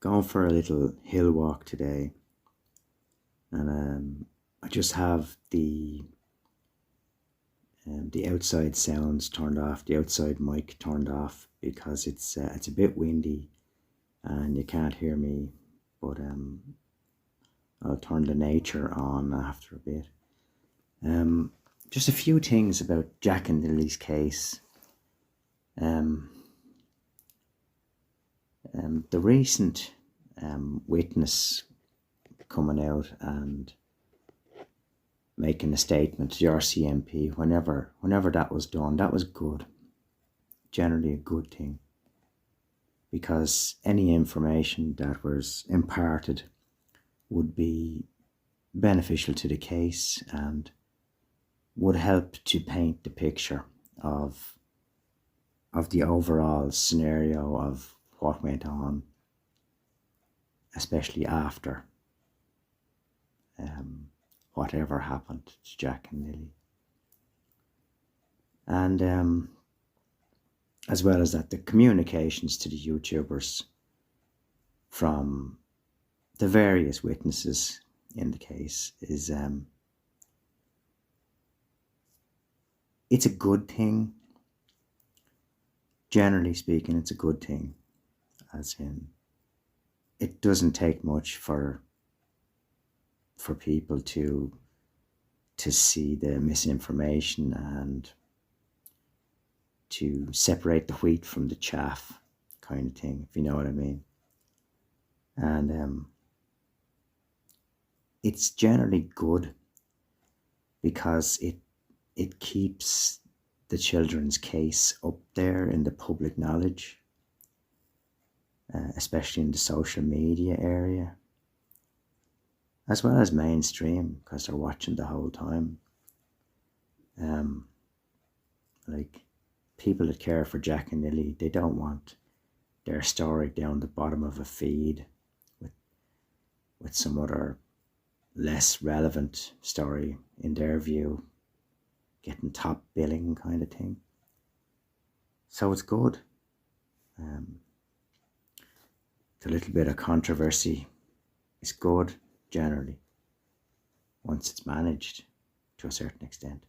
going for a little hill walk today, and I just have the outside sounds turned off, the outside mic turned off because it's a bit windy and you can't hear me. But I'll turn the nature on after a bit. Just a few things about Jack and Lily's case. The recent witness coming out and making a statement to the RCMP, whenever that was done, that was good. Generally a good thing, because any information that was imparted would be beneficial to the case and would help to paint the picture of the overall scenario of what went on, especially after whatever happened to Jack and Lily. And as well as that, the communications to the YouTubers from the various witnesses in the case is it's a good thing. Generally speaking, it's a good thing, as in it doesn't take much for people to see the misinformation and to separate the wheat from the chaff, kind of thing, if you know what I mean. And it's generally good because it keeps the children's case up there in the public knowledge, especially in the social media area, as well as mainstream, because they're watching the whole time. Like, people that care for Jack and Lily, they don't want their story down the bottom of a feed with some other less relevant story, in their view, getting top billing kind of thing. So it's good. The little bit of controversy is good, generally, once it's managed to a certain extent.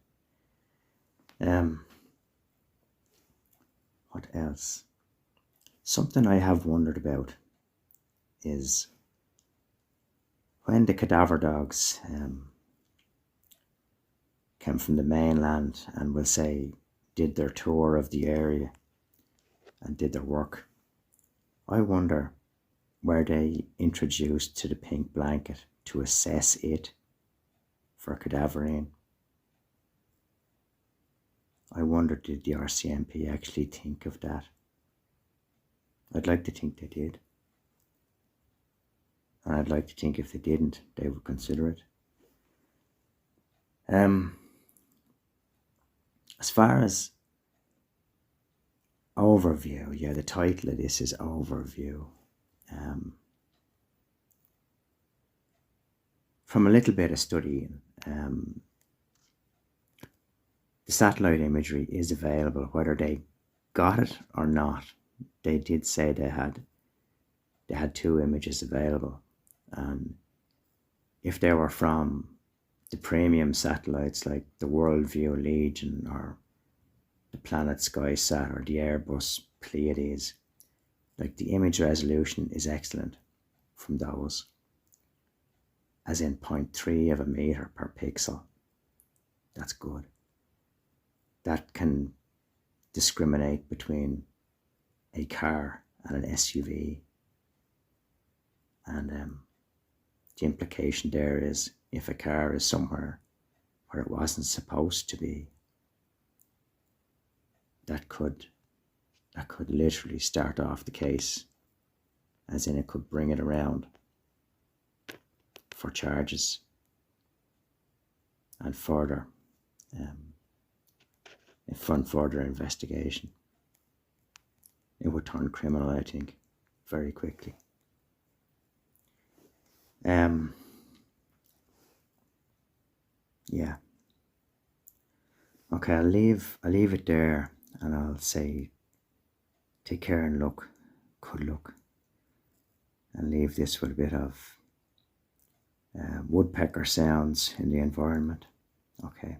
What else? Something I have wondered about is when the cadaver dogs came from the mainland and, we'll say, did their tour of the area and did their work, I wonder, were they introduced to the pink blanket to assess it for cadaverine? I wonder, did the RCMP actually think of that? I'd like to think they did. And I'd like to think if they didn't, they would consider it. As far as overview, yeah, the title of this is Overview. From a little bit of studying, the satellite imagery is available, whether they got it or not. They did say they had two images available, and if they were from the premium satellites like the Worldview Legion or the Planet SkySat or the Airbus Pleiades, like, the image resolution is excellent from those, as in 0.3 of a meter per pixel. That's good. That can discriminate between a car and an SUV. And the implication there is, if a car is somewhere where it wasn't supposed to be, that could literally start off the case, as in it could bring it around for charges and further investigation. It would turn criminal, I think, very quickly. Yeah. Okay, I'll leave it there, and I'll say take care and good luck. and leave this with a bit of woodpecker sounds in the environment. Okay.